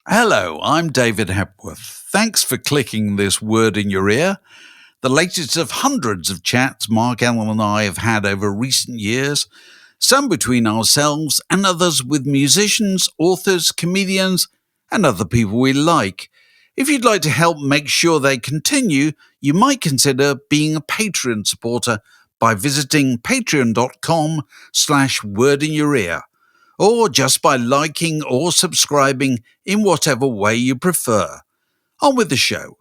Hello, I'm David Hepworth. Thanks for clicking this word in your ear. The latest of hundreds of chats Mark Allen and I have had over recent years, some between ourselves and others with musicians, authors, comedians, and other people we like. If you'd like to help make sure they continue, you might consider being a Patreon supporter by visiting patreon.com/wordinyourear, or just by liking or subscribing in whatever way you prefer. On with the show.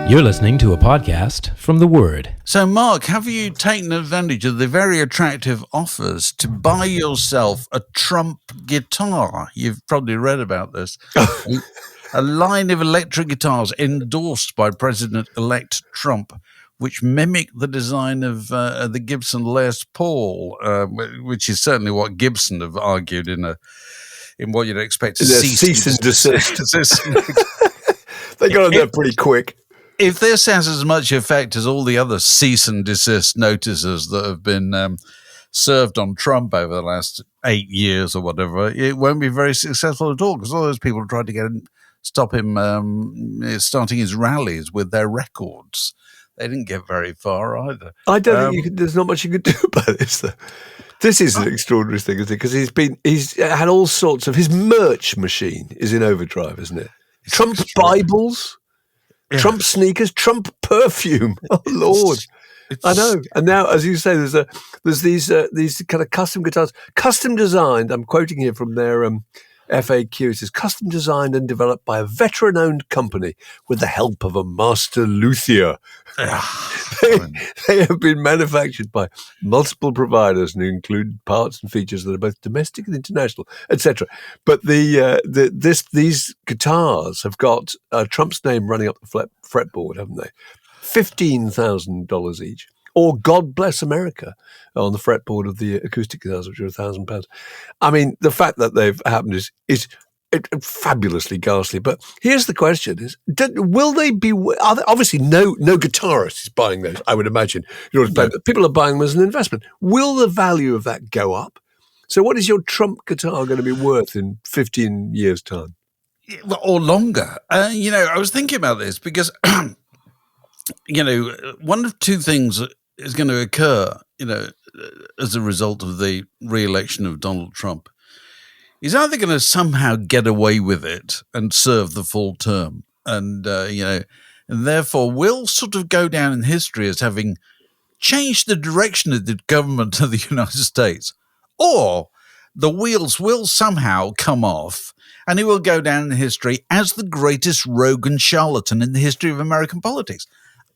You're listening to a podcast from The Word. So, Mark, have you taken advantage of the very attractive offers to buy yourself a Trump guitar? You've probably read about this. A line of electric guitars endorsed by President-elect Trump, which mimic the design of the Gibson Les Paul, which is certainly what Gibson have argued in what you'd expect to cease and desist. They got on there pretty quick. If this has as much effect as all the other cease and desist notices that have been served on Trump over the last 8 years or whatever, it won't be very successful at all, because all those people tried to stop him starting his rallies with their records. They didn't get very far either. I don't think there's not much you could do about this, though. This is an extraordinary thing, isn't it? Because he's had all sorts of, his merch machine is in overdrive, isn't it? Trump Bibles. Yeah. Trump sneakers, Trump perfume. Oh Lord, I know. And now, as you say, there's these kind of custom guitars, custom designed. I'm quoting here from their FAQ. It says custom designed and developed by a veteran-owned company with the help of a master luthier. They have been manufactured by multiple providers and include parts and features that are both domestic and international, etc. But these guitars have got Trump's name running up the fretboard, haven't they? $15,000 each. Or God Bless America on the fretboard of the acoustic guitars, which are £1,000. I mean, the fact that they've happened is fabulously ghastly. But here's the question: will they be? Obviously, no guitarist is buying those, I would imagine. In order to play, people are buying them as an investment. Will the value of that go up? So, what is your Trump guitar going to be worth in 15 years' time? Or longer? I was thinking about this because, one of two things is going to occur, as a result of the re-election of Donald Trump. He's either going to somehow get away with it and serve the full term, and therefore will sort of go down in history as having changed the direction of the government of the United States, or the wheels will somehow come off and he will go down in history as the greatest rogue and charlatan in the history of American politics.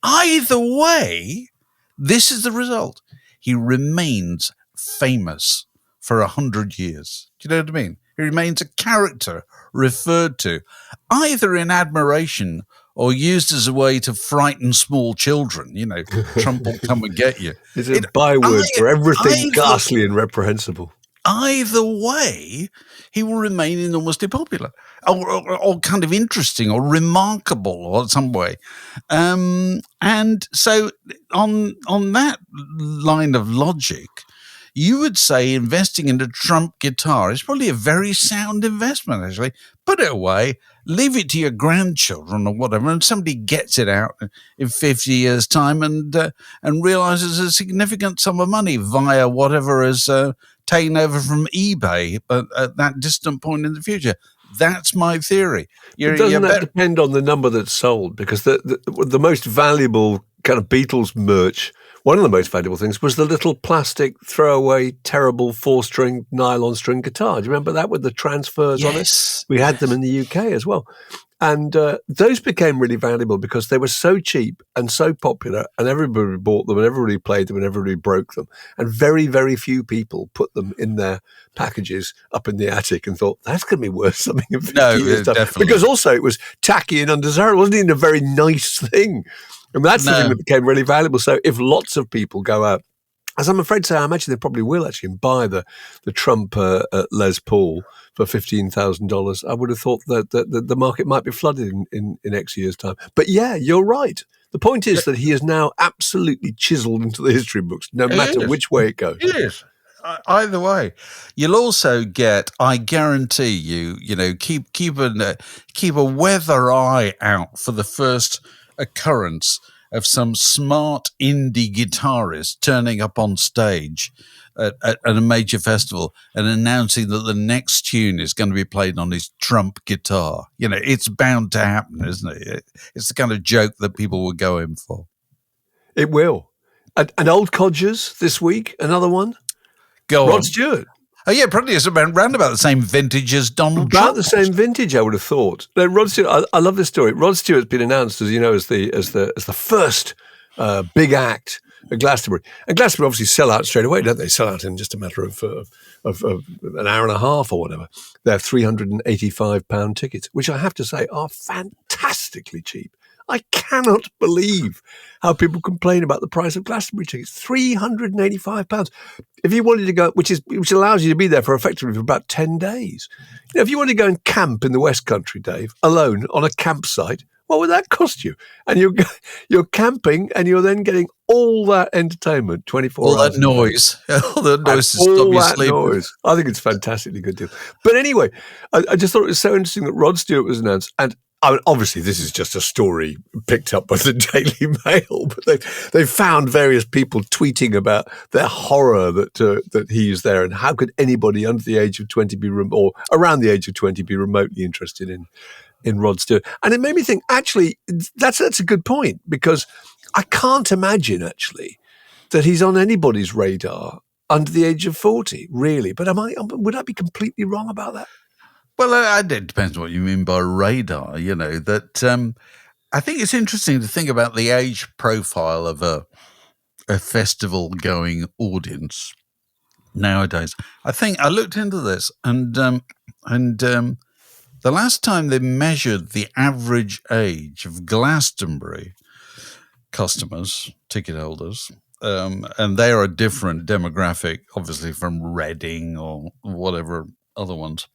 Either way, this is the result. He remains famous for 100 years. Do you know what I mean? He remains a character referred to either in admiration or used as a way to frighten small children. Trump will come and get you. It's a byword for everything ghastly and reprehensible. Either way, he will remain enormously popular or kind of interesting or remarkable or some way. And so on that line of logic, you would say investing in a Trump guitar is probably a very sound investment, actually. Put it away, leave it to your grandchildren or whatever, and somebody gets it out in 50 years' time and realizes a significant sum of money via whatever is taken over from eBay at that distant point in the future. That's my theory. Doesn't that depend on the number that's sold? Because the most valuable kind of Beatles merch, one of the most valuable things was the little plastic throwaway, terrible 4-string nylon string guitar. Do you remember that with the transfers on it? We had them in the UK as well. And those became really valuable because they were so cheap and so popular, and everybody bought them and everybody played them and everybody broke them. And very, very few people put them in their packages up in the attic and thought, that's going to be worth something in 50 years' time. Definitely. Because also it was tacky and undesirable. It wasn't even a very nice thing. And that's the thing that became really valuable. So if lots of people go out as I'm afraid to say, I imagine they probably will actually buy the Trump Les Paul for $15,000. I would have thought that the market might be flooded in X years' time. But yeah, you're right. The point is that he is now absolutely chiseled into the history books, no matter which way it goes. It is. Either way, you'll also get. I guarantee you. Keep a weather eye out for the first occurrence of some smart indie guitarist turning up on stage at a major festival and announcing that the next tune is going to be played on his Trump guitar. It's bound to happen, isn't it? It's the kind of joke that people will go in for. It will. And Old Codgers this week, another one. Rod Stewart. Oh, yeah, probably it's around about the same vintage as Donald Trump. About the same vintage, I would have thought. No, Rod Stewart, I love this story. Rod Stewart's been announced, as you know, as the first big act at Glastonbury. And Glastonbury obviously sell out straight away, don't they? Sell out in just a matter of an hour and a half or whatever. They're £385 tickets, which I have to say are fantastically cheap. I cannot believe how people complain about the price of Glastonbury tickets. £385. If you wanted to go, which allows you to be there for effectively for about 10 days. If you wanted to go and camp in the West Country, Dave, alone on a campsite, what would that cost you? And you're camping and you're then getting all that entertainment 24 hours. All that noise. All the noise to stop you sleeping. I think it's a fantastically good deal. But anyway, I just thought it was so interesting that Rod Stewart was announced. And I mean, obviously, this is just a story picked up by the Daily Mail, but they found various people tweeting about their horror that he is there, and how could anybody under the age of 20 or around the age of 20 be remotely interested in Rod Stewart? And it made me think, actually, that's a good point, because I can't imagine actually that he's on anybody's radar under the age of 40, really. But would I be completely wrong about that? Well, it depends what you mean by radar, that I think it's interesting to think about the age profile of a festival-going audience nowadays. I think I looked into this, and the last time they measured the average age of Glastonbury customers, ticket holders, and they are a different demographic, obviously, from Reading or whatever other ones.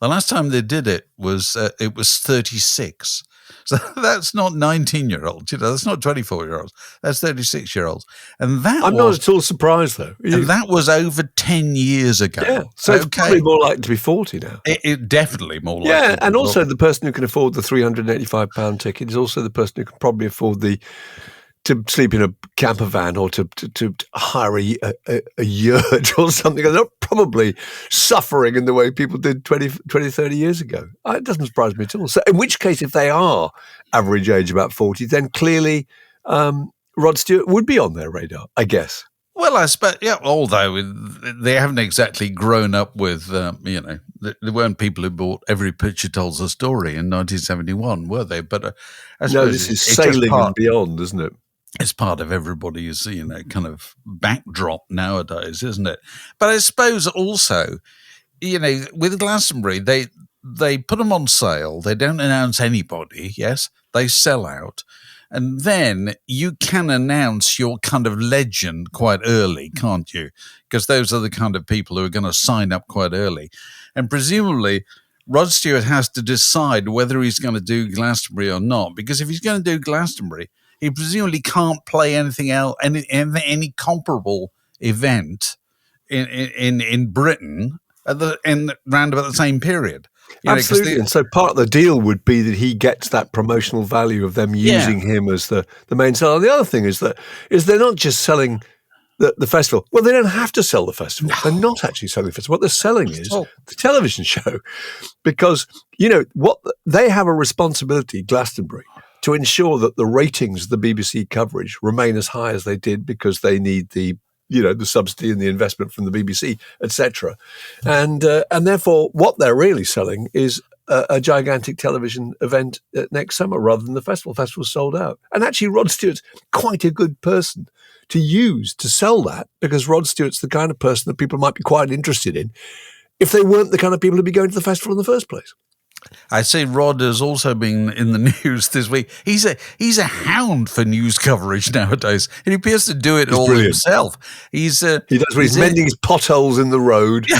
The last time they did it was 36. So that's not 19-year-olds, that's not 24-year-olds. That's 36-year-olds. And I'm not at all surprised, though. And that was over 10 years ago. Yeah, so it's probably more likely to be 40 now. It definitely more likely. Yeah, and also the person who can afford the £385 ticket is also the person who can probably afford to sleep in a camper van or to hire a yurt or something. They're not probably suffering in the way people did 20, 30 years ago. It doesn't surprise me at all. So in which case, if they are average age about 40, then clearly Rod Stewart would be on their radar, I guess. Well, I suppose, yeah, although they haven't exactly grown up with, there weren't people who bought Every Picture Tells a Story in 1971, were they? But I suppose no, this is sailing and beyond, isn't it? It's part of everybody's, kind of backdrop nowadays, isn't it? But I suppose also, with Glastonbury, they put them on sale. They don't announce anybody. Yes, they sell out. And then you can announce your kind of legend quite early, can't you? Because those are the kind of people who are going to sign up quite early. And presumably, Rod Stewart has to decide whether he's going to do Glastonbury or not. Because if he's going to do Glastonbury, he presumably can't play anything else, any comparable event in Britain round about the same period. Absolutely. And so part of the deal would be that he gets that promotional value of them using him as the main seller. The other thing is they're not just selling the festival. Well, they don't have to sell the festival. They're not actually selling the festival. What they're selling is the television show, because, what they have a responsibility, Glastonbury, to ensure that the ratings of the BBC coverage remain as high as they did, because they need the subsidy and the investment from the BBC, etc. And therefore, what they're really selling is a gigantic television event next summer rather than the festival. The festival's sold out. And actually, Rod Stewart's quite a good person to use to sell that, because Rod Stewart's the kind of person that people might be quite interested in if they weren't the kind of people who'd be going to the festival in the first place. I say Rod has also been in the news this week. He's a hound for news coverage nowadays. He appears to do it all brilliant. Himself. He does when he's mending his potholes in the road. Yeah,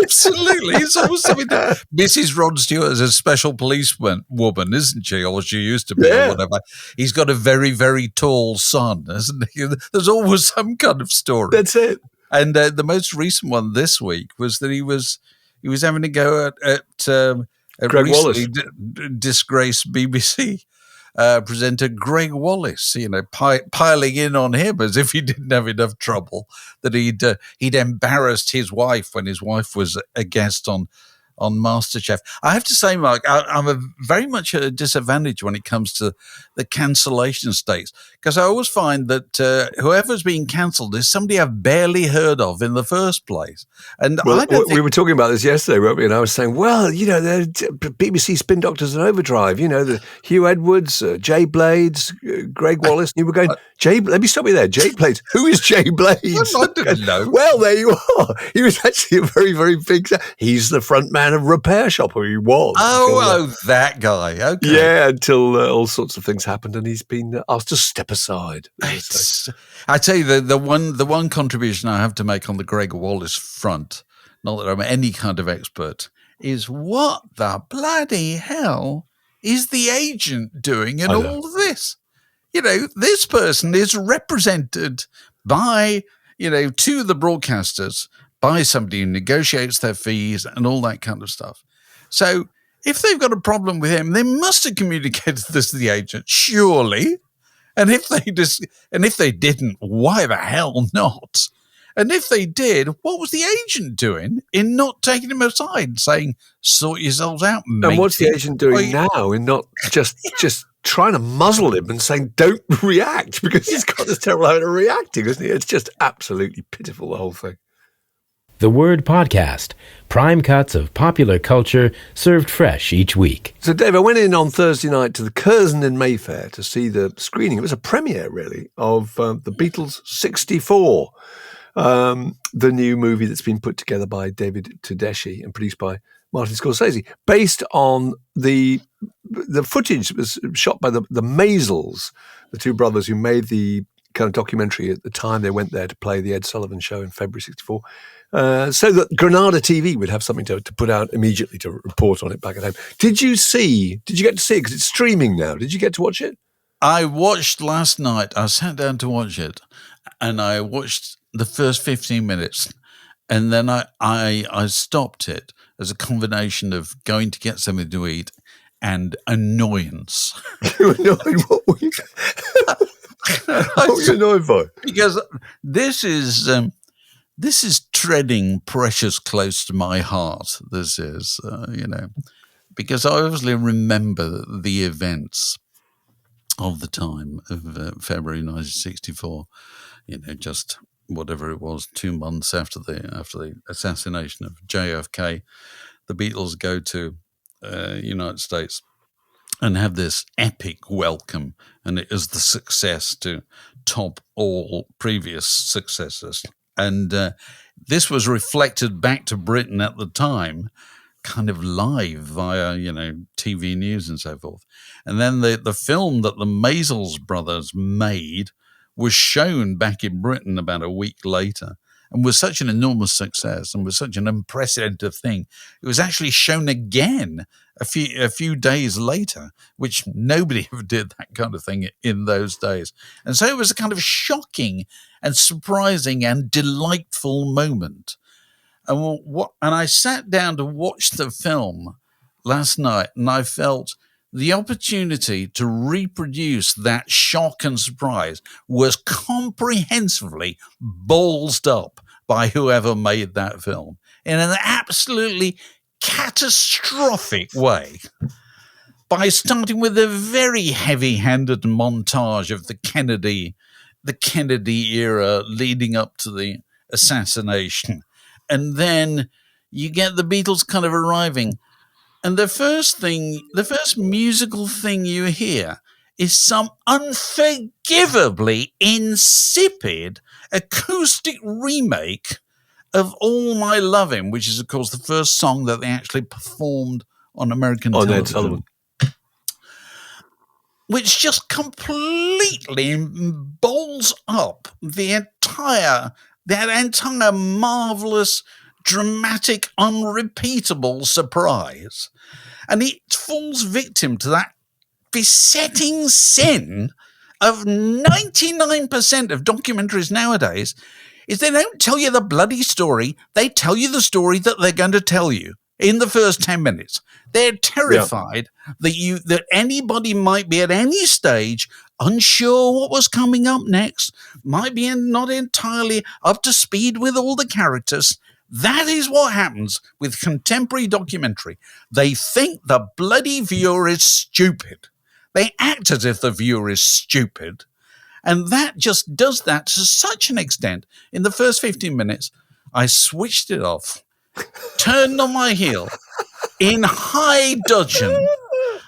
absolutely. It's always something. Mrs. Rod Stewart is a special policewoman, isn't she? Or she used to be, or whatever. He's got a very, very tall son, isn't he? There's always some kind of story. That's it. And the most recent one this week was that he was having a go at Greg Wallace, disgraced BBC presenter Greg Wallace, piling in on him as if he didn't have enough trouble, that he'd embarrassed his wife when his wife was a guest on MasterChef. I have to say, Mark, I'm very much at a disadvantage when it comes to the cancellation stakes, because I always find that whoever's being cancelled is somebody I've barely heard of in the first place. And we were talking about this yesterday, weren't we? And I was saying, well, the BBC Spin Doctors and Overdrive, the Hugh Edwards, Jay Blades, Greg Wallace. And you were going, let me stop you there. Jay Blades. Who is Jay Blades? I didn't know. Well, there you are. He was actually a very, very big. He's the front man of Repair Shop, or he was. Oh, that guy. Okay. Yeah, until all sorts of things happened, and he's been asked to step aside. I tell you, the one contribution I have to make on the Greg Wallace front, not that I'm any kind of expert, is what the bloody hell is the agent doing in all of this? This person is represented by, to the broadcasters, by somebody who negotiates their fees and all that kind of stuff. So if they've got a problem with him, they must have communicated this to the agent, surely. And if they didn't, why the hell not? And if they did, what was the agent doing in not taking him aside, saying, "Sort yourselves out, mate"? And what's the agent doing now in not just trying to muzzle him and saying, "Don't react," because he's got this terrible habit of reacting, isn't he? It's just absolutely pitiful, the whole thing. The Word Podcast, prime cuts of popular culture served fresh each week. So, Dave, I went in on Thursday night to the Curzon in Mayfair to see the screening. It was a premiere, really, of the Beatles 64, the new movie that's been put together by David Tedeschi and produced by Martin Scorsese, based on the footage that was shot by the Maisels, the two brothers who made the kind of documentary at the time they went there to play the Ed Sullivan show in February 64. So that Granada TV would have something to put out immediately to report on it back at home. Did you get to see it? Because it's streaming now. Did you get to watch it? I watched last night. I sat down to watch it, and I watched the first 15 minutes, and then I stopped it as a combination of going to get something to eat and annoyance. You were annoyed? What were you annoyed by? Because this is treading precious close to my heart. This is, because I obviously remember the events of the time of February 1964. Just whatever it was, 2 months after the assassination of JFK, the Beatles go to United States and have this epic welcome, and it is the success to top all previous successes. And this was reflected back to Britain at the time, kind of live via, TV news and so forth. And then the film that the Maisels brothers made was shown back in Britain about a week later, and was such an enormous success and was such an unprecedented thing. It was actually shown again a few days later, which nobody ever did that kind of thing in those days. And so it was a kind of shocking and surprising and delightful moment. And I sat down to watch the film last night, and I felt the opportunity to reproduce that shock and surprise was comprehensively ballsed up by whoever made that film in an absolutely catastrophic way, by starting with a very heavy-handed montage of the Kennedy era leading up to the assassination. And then you get the Beatles kind of arriving. And the first musical thing you hear is some unforgivably insipid acoustic remake of All My Lovin', which is, of course, the first song that they actually performed on American on television. Ed Sullivan. Which just completely bowls up that entire marvelous, dramatic, unrepeatable surprise. And it falls victim to that besetting sin of 99% of documentaries nowadays is they don't tell you the bloody story. They tell you the story that they're going to tell you in the first 10 minutes. They're terrified that anybody might be at any stage unsure what was coming up next, might be not entirely up to speed with all the characters. That is what happens with contemporary documentary. They think the bloody viewer is stupid. They act as if the viewer is stupid. And that just does that to such an extent. In the first 15 minutes, I switched it off, turned on my heel in high dudgeon,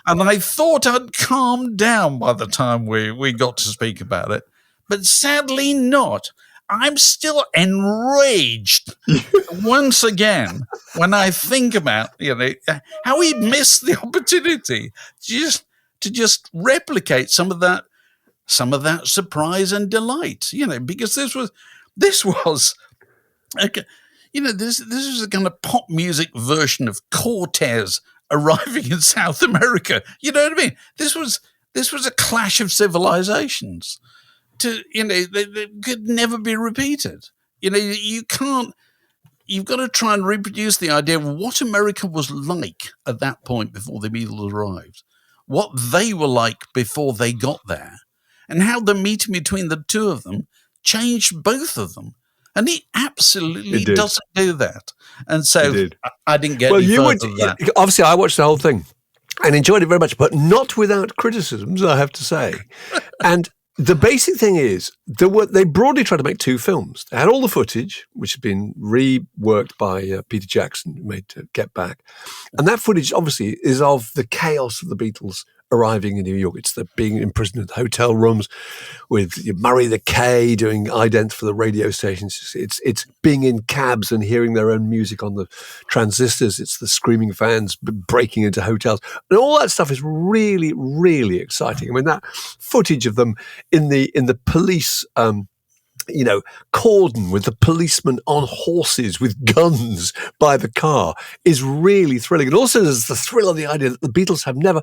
and I thought I'd calmed down by the time we got to speak about it. But sadly not. I'm still enraged once again when I think about how he missed the opportunity to just replicate some of that surprise and delight, because this was this was a kind of pop music version of Cortez arriving in South America. You know what I mean? This was a clash of civilizations. They could never be repeated. You can't. You've got to try and reproduce the idea of what America was like at that point before the Beatles arrived, what they were like before they got there, and how the meeting between the two of them changed both of them. And he absolutely doesn't do that. And so I didn't get any further than that. Obviously, I watched the whole thing and enjoyed it very much, but not without criticisms, I have to say. And the basic thing is, they broadly tried to make two films. They had all the footage, which had been reworked by Peter Jackson, made to Get Back. And that footage, obviously, is of the chaos of the Beatles arriving in New York. It's the being imprisoned in hotel rooms with Murray the K doing idents for the radio stations. It's being in cabs and hearing their own music on the transistors. It's the screaming fans breaking into hotels. And all that stuff is really, really exciting. I mean, that footage of them in the police cordon with the policemen on horses with guns by the car is really thrilling. And also there's the thrill of the idea that the Beatles have never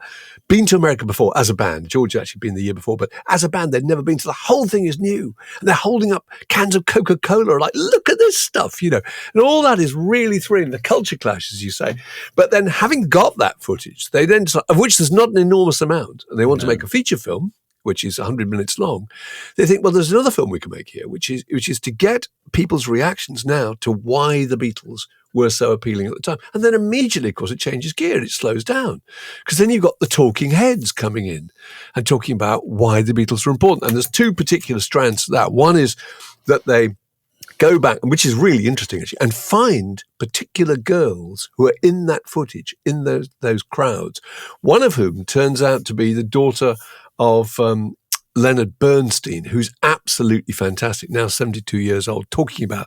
been to America before as a band. George had actually been the year before, but as a band, they'd never been. So the whole thing is new. And they're holding up cans of Coca-Cola like, look at this stuff, And all that is really thrilling. The culture clash, as you say. But then having got that footage, they then, of which there's not an enormous amount, and they want to make a feature film, which is 100 minutes long, they think, well, there's another film we can make here, which is to get people's reactions now to why the Beatles were so appealing at the time. And then immediately, of course, it changes gear. It slows down. Because then you've got the talking heads coming in and talking about why the Beatles were important. And there's two particular strands to that. One is that they go back, which is really interesting, actually, and find particular girls who are in that footage, in those crowds, one of whom turns out to be the daughter of Leonard Bernstein, who's absolutely fantastic, now 72 years old, talking about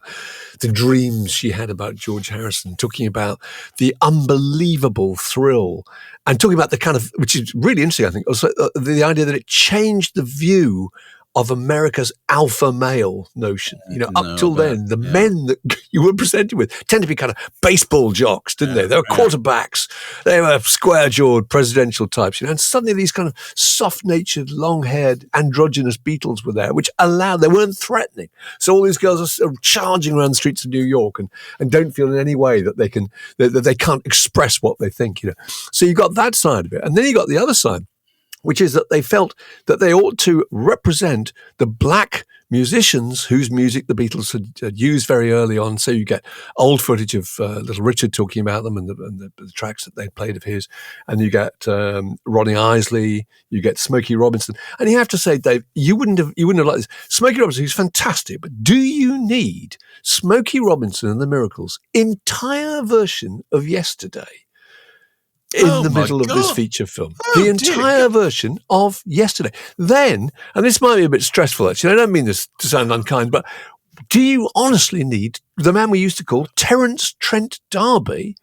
the dreams she had about George Harrison, talking about the unbelievable thrill, and talking about the kind of, which is really interesting, I think, also the idea that it changed the view of America's alpha male notion. Up till then, the men that you were presented with tend to be kind of baseball jocks, didn't they? They were quarterbacks. They were square-jawed presidential types, and suddenly these kind of soft-natured, long-haired, androgynous Beatles were there, which they weren't threatening. So all these girls are sort of charging around the streets of New York and don't feel in any way that they can't express what they think, So you got that side of it. And then you got the other side, which is that they felt that they ought to represent the black musicians whose music the Beatles had used very early on. So you get old footage of Little Richard talking about them and the tracks that they played of his. And you get Ronnie Isley, you get Smokey Robinson. And you have to say, Dave, you wouldn't have liked this. Smokey Robinson, who's fantastic, but do you need Smokey Robinson and the Miracles' entire version of Yesterday in the middle of this feature film? The entire version of Yesterday. Then, and this might be a bit stressful, actually, I don't mean this to sound unkind, but do you honestly need the man we used to call Terence Trent D'Arby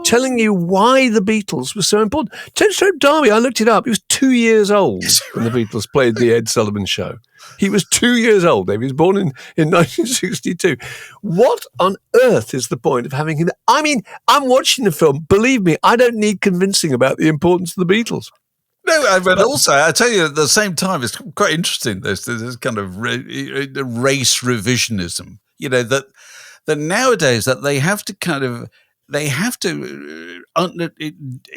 telling you why the Beatles were so important? Terence Trent D'Arby, I looked it up, he was 2 years old when the Beatles played the Ed Sullivan Show. He was 2 years old, Dave. He was born in 1962. What on earth is the point of having him? I mean, I'm watching the film. Believe me, I don't need convincing about the importance of the Beatles. No, but also, I tell you, at the same time, it's quite interesting, this kind of race revisionism, that nowadays that they have to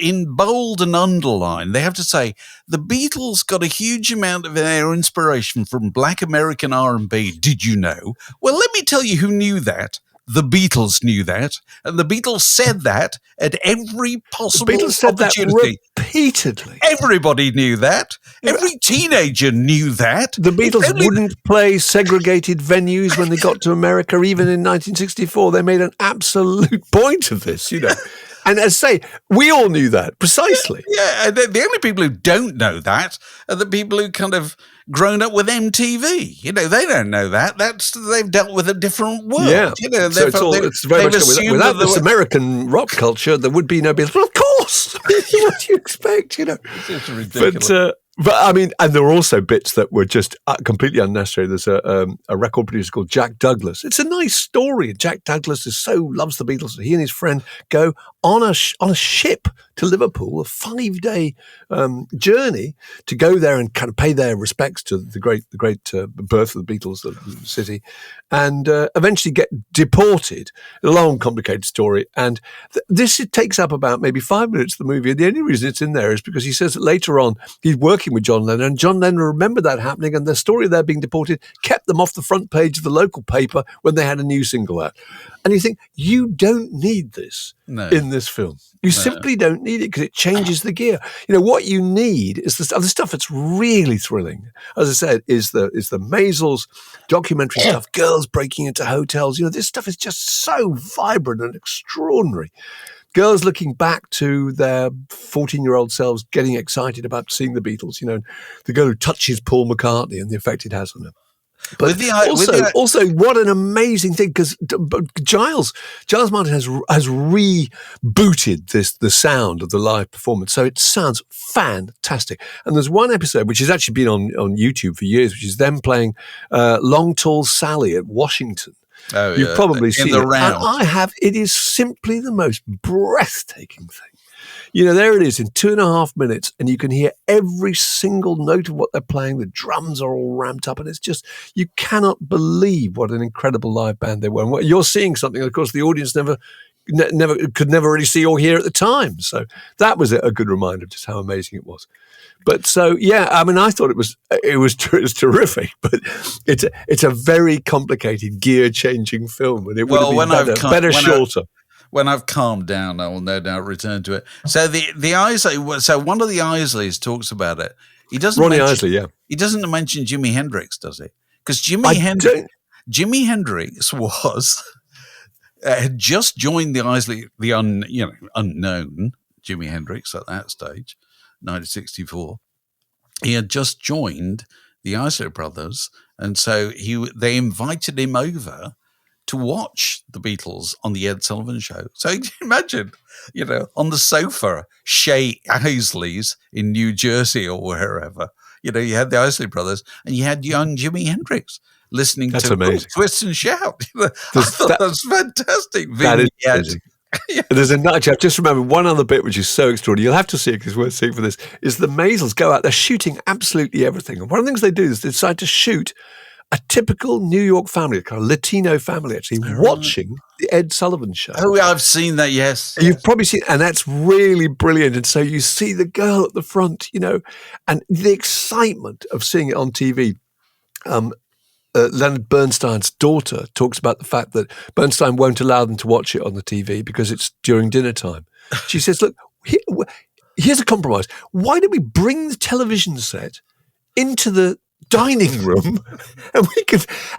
in bold and underline, they have to say, the Beatles got a huge amount of their inspiration from Black American R&B. Did you know? Well, let me tell you who knew that. The Beatles knew that, and the Beatles said that at every possible Beatles said opportunity. That repeatedly. Everybody knew that. Every teenager knew that. The Beatles wouldn't play segregated venues when they got to America, even in 1964. They made an absolute point of this, And as I say, we all knew that, precisely. Yeah, and the only people who don't know that are the people who kind of grown up with MTV. They don't know that. They've dealt with a different world. Yeah. So it's very much without this American rock culture, there would be no Beatles. Well, of course. What do you expect? It's ridiculous. But I mean, and there were also bits that were just completely unnecessary. There's a record producer called Jack Douglas. It's a nice story. Jack Douglas loves the Beatles. He and his friend go on a ship to Liverpool, a 5-day journey to go there and kind of pay their respects to the great birth of the Beatles, the city, and eventually get deported. A long, complicated story. And this takes up about maybe 5 minutes of the movie. And the only reason it's in there is because he says that later on he's working with John Lennon, and John Lennon remembered that happening, and the story of their being deported kept them off the front page of the local paper when they had a new single out. And you think, you don't need this in this film. You simply don't need it because it changes the gear. What you need is the stuff that's really thrilling. As I said, is the Maisels documentary stuff, girls breaking into hotels. This stuff is just so vibrant and extraordinary. Girls looking back to their 14-year-old selves, getting excited about seeing the Beatles, the girl who touches Paul McCartney and the effect it has on them. But also, what an amazing thing, because Giles Martin has rebooted the sound of the live performance, so it sounds fantastic. And there's one episode which has actually been on YouTube for years, which is them playing Long Tall Sally at Washington. Oh, You've probably seen the it. round. And I have. It is simply the most breathtaking thing. There it is in 2.5 minutes, and you can hear every single note of what they're playing. The drums are all ramped up, and it's just, you cannot believe what an incredible live band they were. And you're seeing something, of course, the audience could never really see or hear at the time. So that was a good reminder of just how amazing it was. But so, yeah, I mean, I thought it was terrific, but it's a very complicated, gear-changing film, and it would have been better shorter. When I've calmed down, I will no doubt return to it. So the Isley, so one of the Isleys talks about it. He doesn't. Ronnie Isley, yeah. He doesn't mention Jimi Hendrix, does he? Because Jimi Hendrix was had just joined the Isley, the unknown Jimi Hendrix at that stage, 1964. He had just joined the Isley Brothers, and so they invited him over to watch the Beatles on the Ed Sullivan Show. So you can imagine, on the sofa, Shea Isley's in New Jersey or wherever, you had the Isley Brothers and you had young Jimi Hendrix listening to Twist and Shout. I thought that's fantastic. That is amazing. Yeah. There's I've just remembered one other bit which is so extraordinary. You'll have to see it because it's worth seeing for this, is the Maisels go out, they're shooting absolutely everything. And one of the things they do is they decide to shoot a typical New York family, a kind of Latino family, actually, watching the Ed Sullivan Show. Oh, I've seen that, yes. You've probably seen, and that's really brilliant. And so you see the girl at the front, and the excitement of seeing it on TV. Leonard Bernstein's daughter talks about the fact that Bernstein won't allow them to watch it on the TV because it's during dinner time. She says, look, here's a compromise. Why don't we bring the television set into the dining room,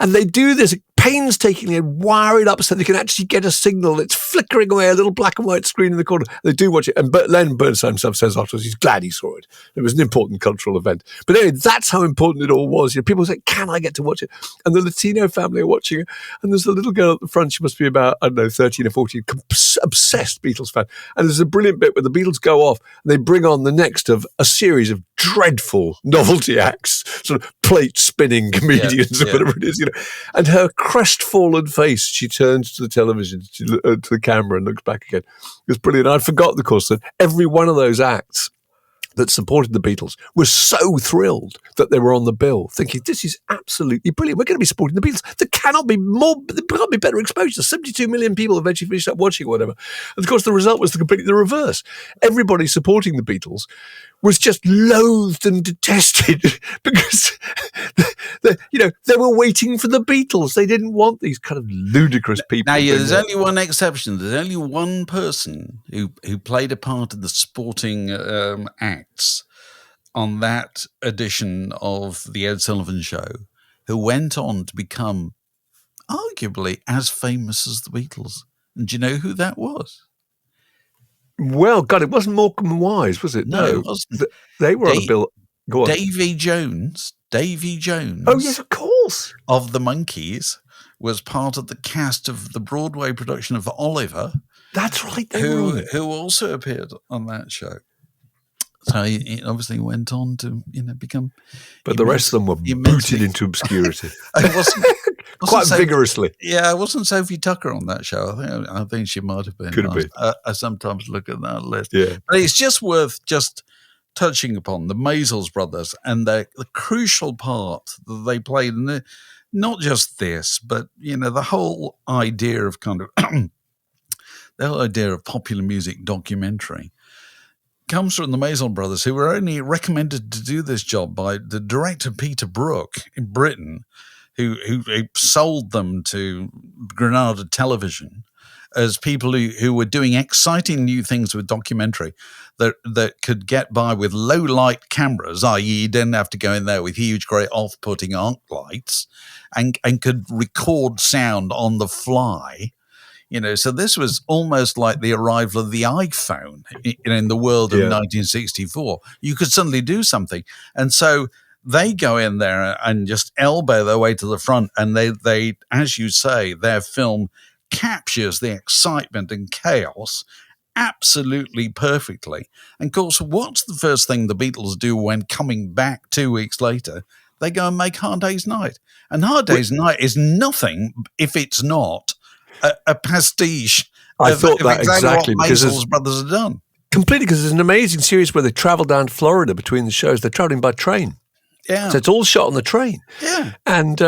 and they do this painstakingly wire it up so they can actually get a signal that's flickering away a little black and white screen in the corner. They do watch it. And Leonard Bernstein himself says afterwards he's glad he saw it. It was an important cultural event. But anyway, that's how important it all was. People say, can I get to watch it? And the Latino family are watching it. And there's a little girl at the front. She must be about, 13 or 14, obsessed Beatles fan. And there's a brilliant bit where the Beatles go off and they bring on the next of a series of dreadful novelty acts, sort of plate spinning comedians or whatever it is, And her crestfallen face, she turns to the television, to the camera and looks back again. It was brilliant. I'd forgotten, of course, that every one of those acts that supported the Beatles was so thrilled that they were on the bill, thinking, this is absolutely brilliant. We're going to be supporting the Beatles. There cannot be better exposure. 72 million people eventually finished up watching or whatever. And of course, the result was completely the reverse. Everybody supporting the Beatles was just loathed and detested because they were waiting for the Beatles. They didn't want these kind of ludicrous people. Now, there's only one exception. There's only one person who played a part in the sporting acts on that edition of the Ed Sullivan Show, who went on to become arguably as famous as the Beatles. And do you know who that was? Well, God, it wasn't Morecambe and Wise, was it? No, it wasn't. They were on a bill. Go on. Davy Jones. Oh, yes, of course. Of the Monkees was part of the cast of the Broadway production of Oliver. That's right. Who also appeared on that show. So he obviously went on to, become. But the rest of them were booted into obscurity. It wasn't quite vigorously. Yeah, it wasn't Sophie Tucker on that show. I think she might have been. Could have been. I sometimes look at that list. Yeah. But it's just worth just touching upon the Maysles brothers and the crucial part that they played in not just this, but the whole idea of the whole idea of popular music documentary comes from the Maysles brothers, who were only recommended to do this job by the director Peter Brook in Britain, who sold them to Granada Television as people who were doing exciting new things with documentary that could get by with low light cameras, i.e. you didn't have to go in there with huge, great off-putting arc lights, and could record sound on the fly. So this was almost like the arrival of the iPhone in the world of 1964. You could suddenly do something. And so they go in there and just elbow their way to the front. And they, as you say, their film captures the excitement and chaos absolutely perfectly. And of course, what's the first thing the Beatles do when coming back 2 weeks later? They go and make Hard Day's Night. And Hard Day's Night is nothing if it's not a pastiche of exactly what Maysles brothers have done. Completely, because there's an amazing series where they travel down to Florida between the shows. They're traveling by train. Yeah. So it's all shot on the train. Yeah. And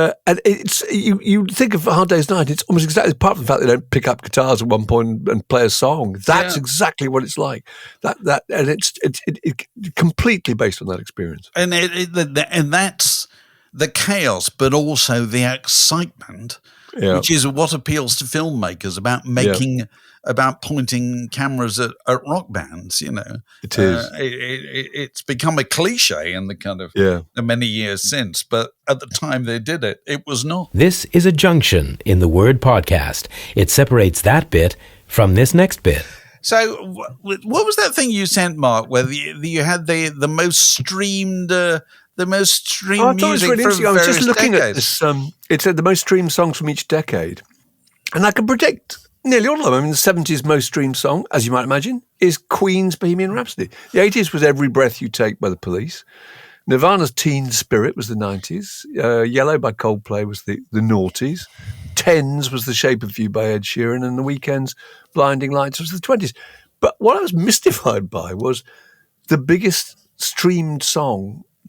it's you think of Hard Day's Night, it's almost exactly, apart from the fact they don't pick up guitars at one point and play a song. That's exactly what it's like. And it's completely based on that experience. And and that's the chaos, but also the excitement. Yeah. Which is what appeals to filmmakers about about pointing cameras at rock bands. It is. It's become a cliche in the kind of the many years since, but at the time they did it, it was not. This is a junction in the word podcast. It separates that bit from this next bit. So, what was that thing you sent, Mark? Where you had the most streamed. The most streamed music really from various decades. I was just looking at this. It said the most streamed songs from each decade. And I can predict nearly all of them. I mean, the 70s most streamed song, as you might imagine, is Queen's Bohemian Rhapsody. The 80s was Every Breath You Take by the Police. Nirvana's Teen Spirit was the 90s. Yellow by Coldplay was the noughties. Tens was The Shape of You by Ed Sheeran. And The Weeknd's Blinding Lights was the 20s. But what I was mystified by was the biggest streamed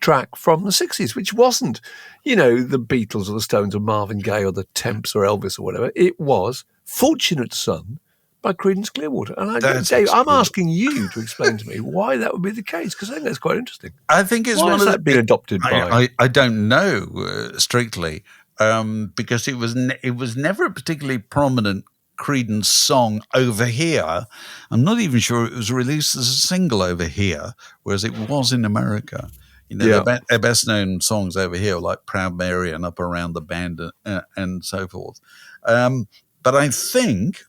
track from the 60s, which wasn't, the Beatles or the Stones or Marvin Gaye or the Temps or Elvis or whatever. It was Fortunate Son by Creedence Clearwater. And Dave, I'm asking you to explain to me why that would be the case, because I think that's quite interesting. I think it's why one has of that been adopted by? I don't know strictly, because it was never a particularly prominent Creedence song over here. I'm not even sure it was released as a single over here, whereas it was in America. You know, their best known songs over here are like Proud Mary and Up Around the Band and so forth. But I think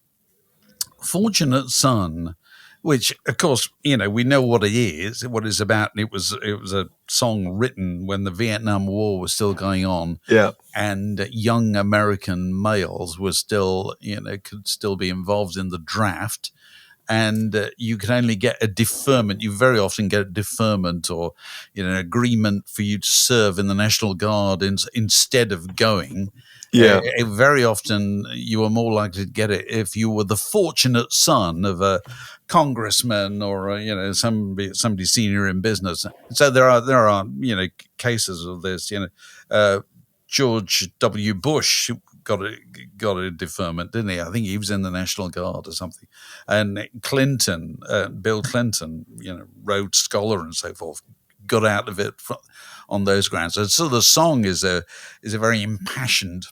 Fortunate Son, which of course, you know, we know what it is, what it's about. It was a song written when the Vietnam War was still going on. Yeah. And young American males were still, you know, could still be involved in the draft. And you can only get a deferment. You very often get a deferment or, you know, an agreement for you to serve in the National Guard instead of going. Yeah. Very often you are more likely to get it if you were the fortunate son of a congressman or, you know, somebody senior in business. So there are, you know, cases of this, you know, George W. Bush got a deferment, didn't he? I think he was in the National Guard or something. And Clinton, Bill Clinton, you know, Rhodes Scholar and so forth, got out of it on those grounds. And so the song is a very impassioned,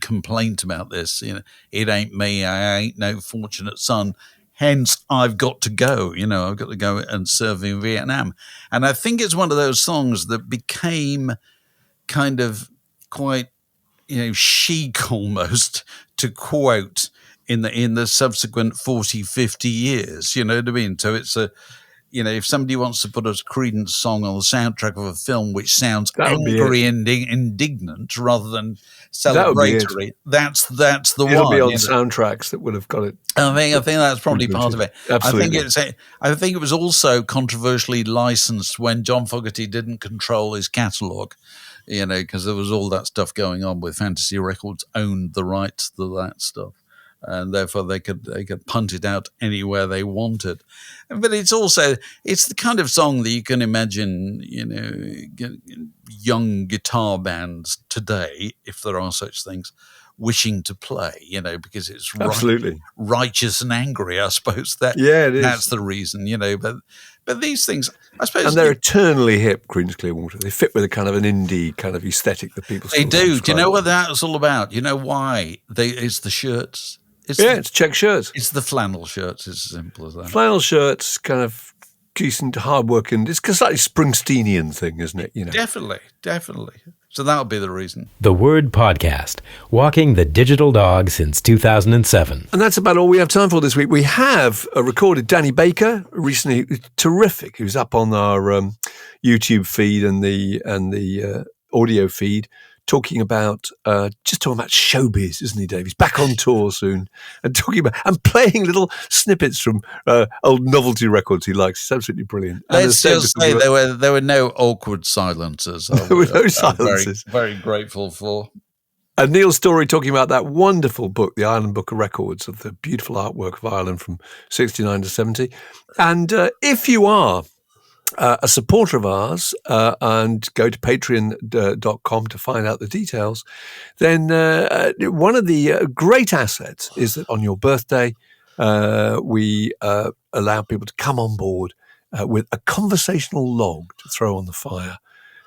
complaint about this. You know, it ain't me, I ain't no fortunate son. Hence, I've got to go. You know, I've got to go and serve in Vietnam. And I think it's one of those songs that became kind of quite, you know, chic almost to quote in the subsequent 40, 50 years, you know what I mean? So it's you know, if somebody wants to put a Creedence song on the soundtrack of a film which sounds angry and indignant rather than celebratory, that's the one. It'll be on soundtracks that would have got it. I think that's probably part of it. Absolutely. I think it was also controversially licensed when John Fogerty didn't control his catalogue. You know, because there was all that stuff going on with Fantasy Records owned the rights to that stuff, and therefore they could punt it out anywhere they wanted. But it's the kind of song that you can imagine, you know, young guitar bands today, if there are such things, wishing to play. You know, because it's absolutely righteous and angry. I suppose it is. That's the reason. You know, but these things, I suppose, and they're eternally hip. Creedence Clearwater, they fit with a kind of an indie kind of aesthetic that people. They do. Do you know what that's all about? You know why? It's the shirts. It's check shirts. It's the flannel shirts. It's as simple as that. Flannel shirts, kind of decent, hard-working. It's a slightly Springsteenian thing, isn't it? You know, definitely. So that would be the reason. The Word Podcast, walking the digital dog since 2007. And that's about all we have time for this week. We have recorded Danny Baker recently, terrific, who's up on our YouTube feed and the audio feed, talking about showbiz, isn't he, Dave? He's back on tour soon and talking about and playing little snippets from old novelty records he likes. It's absolutely brilliant. Let's just say there were no awkward silences. There were no silences. Very grateful for. And Neil Story talking about that wonderful book, The Ireland Book of Records, of the beautiful artwork of Ireland from 69 to 70. And if you are a supporter of ours and go to patreon.com to find out the details, then one of the great assets is that on your birthday, we allow people to come on board with a conversational log to throw on the fire.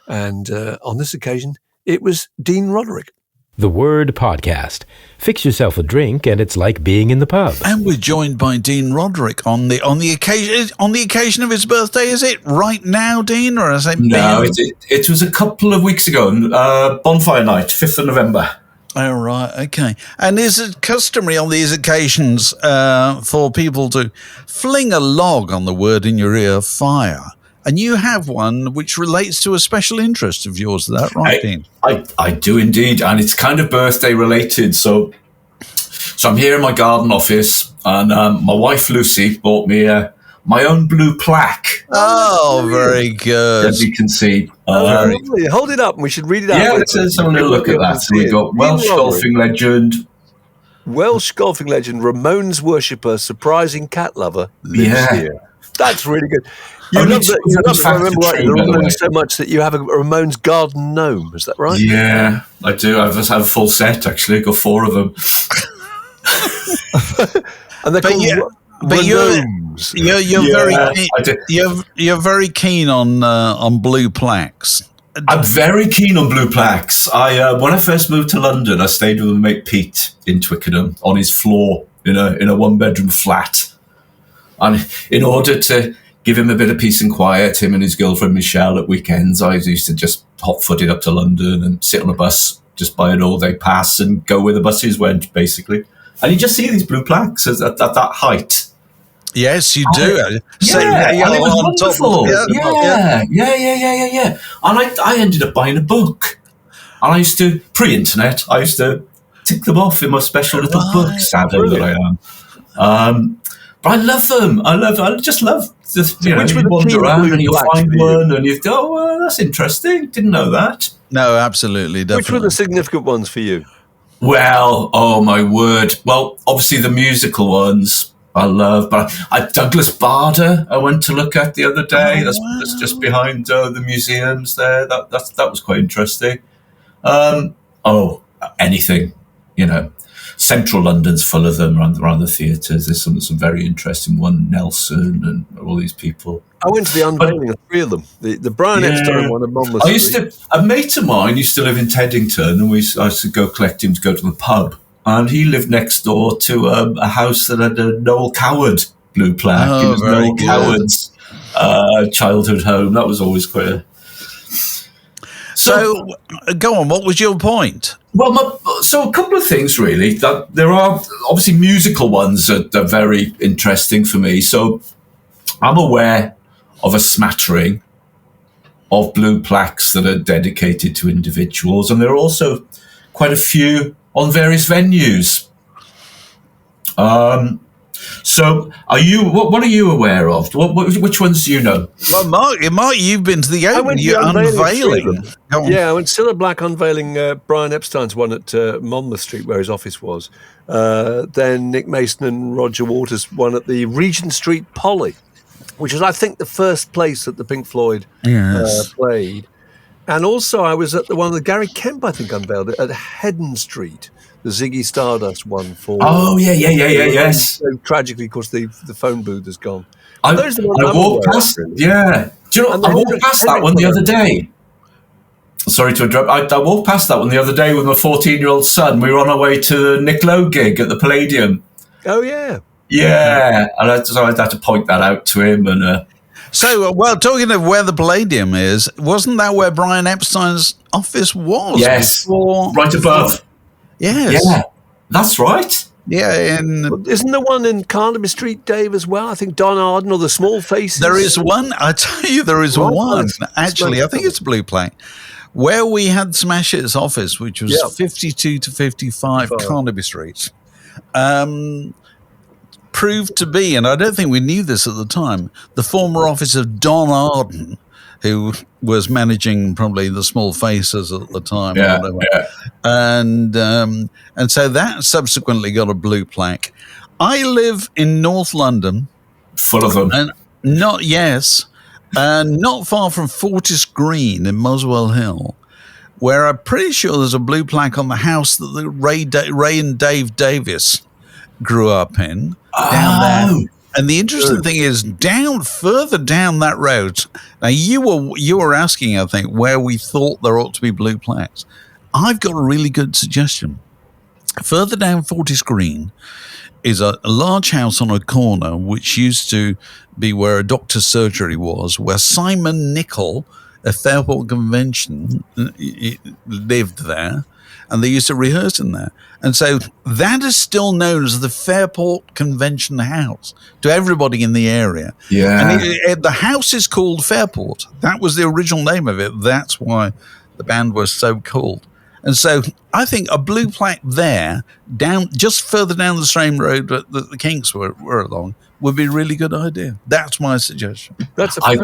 And on this occasion, it was Dean Roderick. The Word Podcast. Fix yourself a drink, and it's like being in the pub. And we're joined by Dean Roderick on the occasion of his birthday. Is it right now, Dean, or is it? No, it was a couple of weeks ago. Bonfire night, 5th of November. Oh, right, okay. And is it customary on these occasions for people to fling a log on the Word in Your Ear fire? And you have one which relates to a special interest of yours. Is that right, Dean? I do indeed, and it's kind of birthday related. So I'm here in my garden office, and my wife Lucy bought me my own blue plaque. Oh, very good. As you can see. Hold it up, and we should read it out. Yeah, let's have a little look at that. So we've got Welsh golfing legend. Welsh golfing legend, Ramones worshipper, surprising cat lover, lives here. That's really good. You love the Ramones so much that you have a Ramones garden gnome, is that right? Yeah, I do. I just have a full set, actually. I've got 4 of them. And they're called gnomes. You're very keen on blue plaques. I'm very keen on blue plaques. When I first moved to London, I stayed with my mate Pete in Twickenham on his floor in a 1-bedroom flat. And in order to give him a bit of peace and quiet, him and his girlfriend Michelle at weekends. I used to just hot-footed up to London and sit on a bus, just buy an all-day pass and go where the buses went, basically. And you just see these blue plaques at that height. Yes, you do. And it was wonderful. Yeah. And I ended up buying a book. And I used to, pre-internet, I used to tick them off in my special little book, sadly that I am. But I love them. I just love this. You wander around and you'll find one and you go, well, that's interesting. Didn't know that. No, absolutely, definitely. Which were the significant ones for you? Well, oh my word. Well, obviously the musical ones I love, but Douglas Bader I went to look at the other day. That's just behind the museums there. That was quite interesting. Anything, Central London's full of them around the theatres. There's some very interesting one, Nelson and all these people. I went to the unveiling of 3 of them. The Brian Epstein one at Monmouth. A mate of mine used to live in Teddington, and I used to go collect him to go to the pub. And he lived next door to a house that had a Noel Coward blue plaque. Oh, it was Noel Coward's childhood home. That was always quite a... So, go on. What was your point? Well, so a couple of things, really. That there are obviously musical ones that are very interesting for me. So I'm aware of a smattering of blue plaques that are dedicated to individuals, and there are also quite a few on various venues. So, what are you aware of? Which ones do you know? Well, Mark, you've been to the unveiling. Yeah, I went to the black unveiling Brian Epstein's one at Monmouth Street, where his office was. Then Nick Mason and Roger Waters' one at the Regent Street Poly, which was, I think, the first place that the Pink Floyd played. And also, I was at the one that Gary Kemp, I think, unveiled it at Heddon Street. The Ziggy Stardust one for... Oh, yes. So tragically, of course, the phone booth has gone. I walked past... Yeah. Do you know, I walked past that one the other day. Sorry to interrupt. I walked past that one the other day with my 14-year-old son. We were on our way to the Nick Lowe gig at the Palladium. Oh, yeah. Yeah. And I had to point that out to him. And So, talking of where the Palladium is, wasn't that where Brian Epstein's office was? Yes. Right above. Yes. Yeah, that's right. Yeah, isn't there one in Carnaby Street, Dave, as well? I think Don Arden or the Small Faces. There is one. I tell you, there is one. Actually, I think it's a blue plaque where we had Smash Hit's office, which was 52 to 55 Carnaby Street. Proved to be, and I don't think we knew this at the time, the former office of Don Arden, who was managing probably the Small Faces at the time. Yeah. And so that subsequently got a blue plaque. I live in North London. Full of them. And not far from Fortis Green in Muswell Hill, where I'm pretty sure there's a blue plaque on the house that the Ray and Dave Davis grew up in. Down there. And the interesting thing is, further down that road. Now you were asking, I think, where we thought there ought to be blue plaques. I've got a really good suggestion. Further down Fortis Green is a large house on a corner, which used to be where a doctor's surgery was, where Simon Nicol, a Fairport Convention, lived there. And they used to rehearse in there. And so that is still known as the Fairport Convention House to everybody in the area. Yeah. And the house is called Fairport. That was the original name of it. That's why the band was so called. And so I think a blue plaque there, just further down the same road that the Kinks were along, would be a really good idea. That's my suggestion. I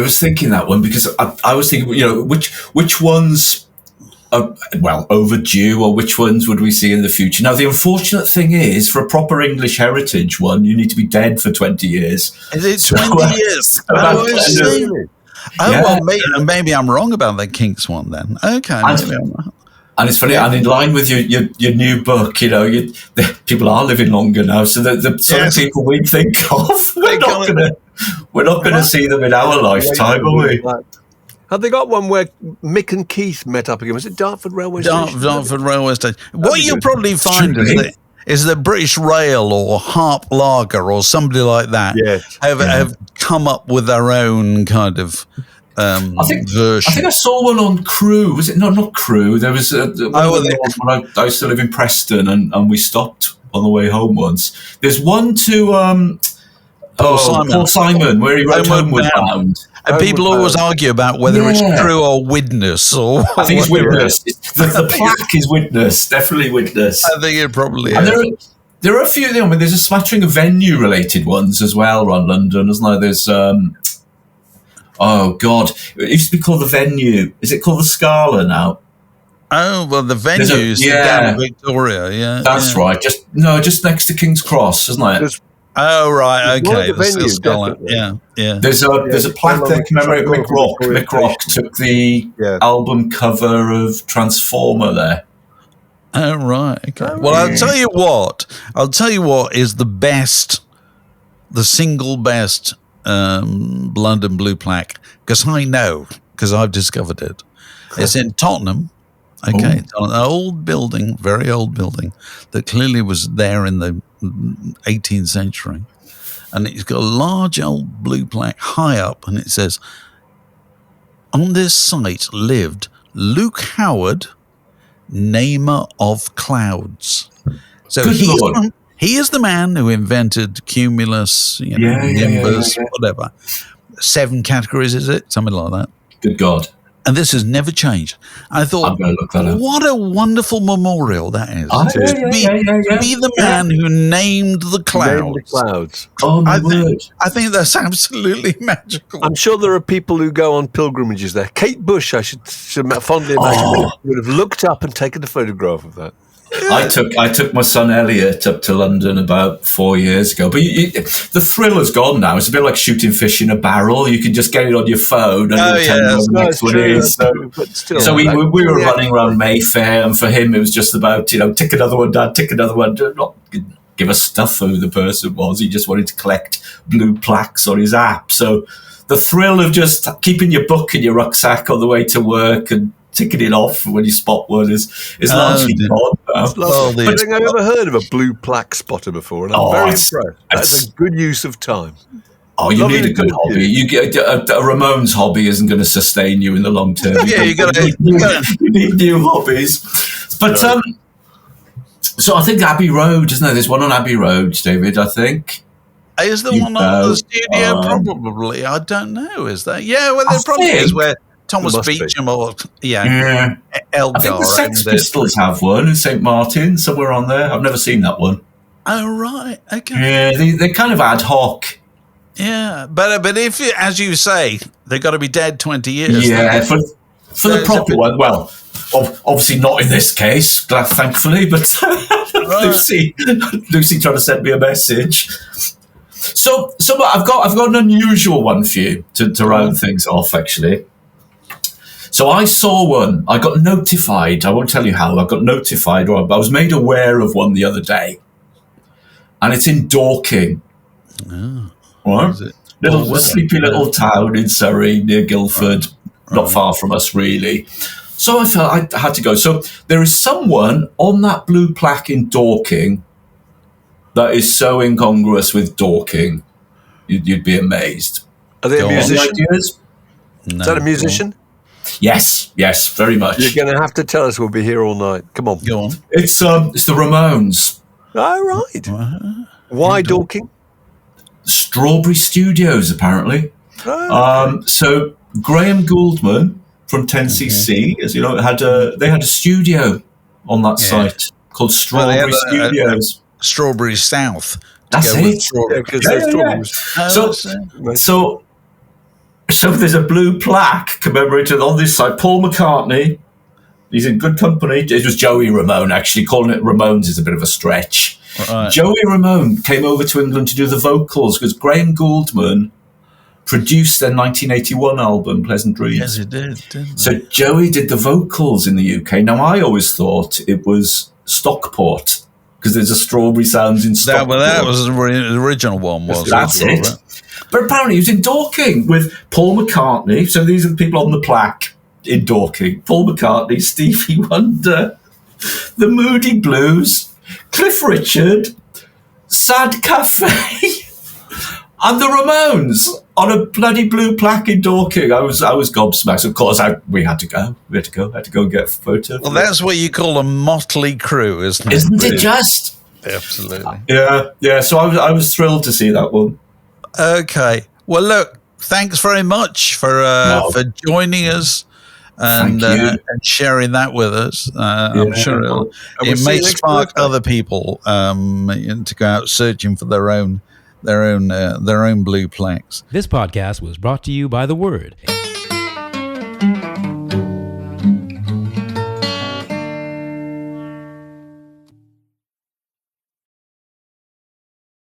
was thinking that one because I was thinking, which ones... overdue, or which ones would we see in the future? Now, the unfortunate thing is, for a proper English heritage one, you need to be dead for 20 years. Is it 20 years? Maybe I'm wrong about the Kinks one then. Okay. And it's funny, and in line with your new book, people are living longer now, so the sort of people we think of, we're not going to see them in our lifetime, are we? Have they got one where Mick and Keith met up again? Was it Dartford Railway Station? Dartford Railway Station. What you'll probably find is that is that British Rail or Harp Lager or somebody like that have come up with their own kind of version. I think I saw one on Crew. Was it not Crew? There was when I used to live in Preston, and we stopped on the way home once. There's one to Paul Simon, where he wrote Homeward Bound. And people always argue about whether it's Crew or Witness, or I think it's Witness. The plaque is Witness, definitely Witness. I think it probably is. And there are a few. I mean, there's a smattering of venue-related ones as well around London, isn't there? There's oh God, it used to be called the Venue. Is it called the Scala now? Oh well, the Venue is down in Victoria. Yeah, that's right. Just next to King's Cross, isn't it? Oh right, okay. Venue, yeah. There's a plaque there commemorating Mick Rock. Mick Rock took the album cover of Transformer there. Oh right, okay. Well, I'll tell you what is the single best London Blue plaque, because I've discovered it. It's in Tottenham. Okay, it's on an old building, very old building that clearly was there in the 18th century, and it's got a large old blue plaque high up, and it says, "On this site lived Luke Howard, namer of clouds." So he is the man who invented cumulus, nimbus, whatever. 7 categories, is it? Something like that. Good God. And this has never changed. I thought, I'm going to look that up. What a wonderful memorial that is. To be the man who named the clouds. Oh, my word. I think that's absolutely magical. I'm sure there are people who go on pilgrimages there. Kate Bush, I should fondly imagine, would have looked up and taken a photograph of that. I took my son Elliot up to London about 4 years ago, but the thrill has gone now. It's a bit like shooting fish in a barrel. You can just get it on your phone and it'll tell you where the next one is. So we were running around Mayfair, and for him it was just about, tick another one down, tick another one. Not give a stuff who the person was. He just wanted to collect blue plaques on his app. So the thrill of just keeping your book in your rucksack on the way to work and ticking it off when you spot one is largely gone now. I don't think I've ever heard of a blue plaque spotter before, and I'm very impressed. That's a good use of time. Oh, you need a good hobby. You get a Ramones hobby isn't going to sustain you in the long term. You need new hobbies. But so I think Abbey Road, isn't there? There's one on Abbey Road, David, I think. Is there one on the studio? Probably. I don't know. Is there? Yeah, well, there probably is where Thomas Beecham or Elgar. I think the Sex Pistols have one in St. Martin, somewhere on there. I've never seen that one. Oh, right. Okay. Yeah, they're kind of ad hoc. Yeah, but if, as you say, they've got to be dead 20 years. Yeah, for the proper one. Well, obviously not in this case, thankfully, but Lucy trying to send me a message. So I've got an unusual one for you to round things off, actually. So I saw one. I got notified. I won't tell you how. I got notified, or I was made aware of one the other day, and it's in Dorking. Oh, right, sleepy little town in Surrey near Guildford, not far from us, really. So I felt I had to go. So there is someone on that blue plaque in Dorking that is so incongruous with Dorking, you'd be amazed. Are they a musician? Ideas? No, is that a musician? Yes, very much. You're going to have to tell us. We'll be here all night. Come on. Go on. It's the Ramones. Oh, right. Why Dorking? Strawberry Studios, apparently. Oh, okay. So Graham Gouldman from 10cc, as you know, they had a studio on that site called Strawberry Studios. Strawberry South. That's it. So there's a blue plaque commemorated on this site. Paul McCartney, he's in good company. It was Joey Ramone, actually. Calling it Ramones is a bit of a stretch. Right. Joey Ramone came over to England to do the vocals because Graham Gouldman produced their 1981 album, Pleasant Dreams. Yes, he did, didn't he? So Joey did the vocals in the UK. Now, I always thought it was Stockport because there's a Strawberry Sounds in Stockport. That was the original one, was That's it. Right? But apparently he was in Dorking with Paul McCartney. So these are the people on the plaque in Dorking. Paul McCartney, Stevie Wonder, the Moody Blues, Cliff Richard, Sad Cafe, and the Ramones on a bloody blue plaque in Dorking. I was gobsmacked. Of course, we had to go. We had to go and get a photo. Well, that's what you call a motley crew, isn't it? Isn't it just? Absolutely. Yeah. So I was thrilled to see that one. Okay. Well, look, thanks very much for joining us and sharing that with us. I'm sure it may spark other people to go out searching for their own blue plaques. This podcast was brought to you by The Word.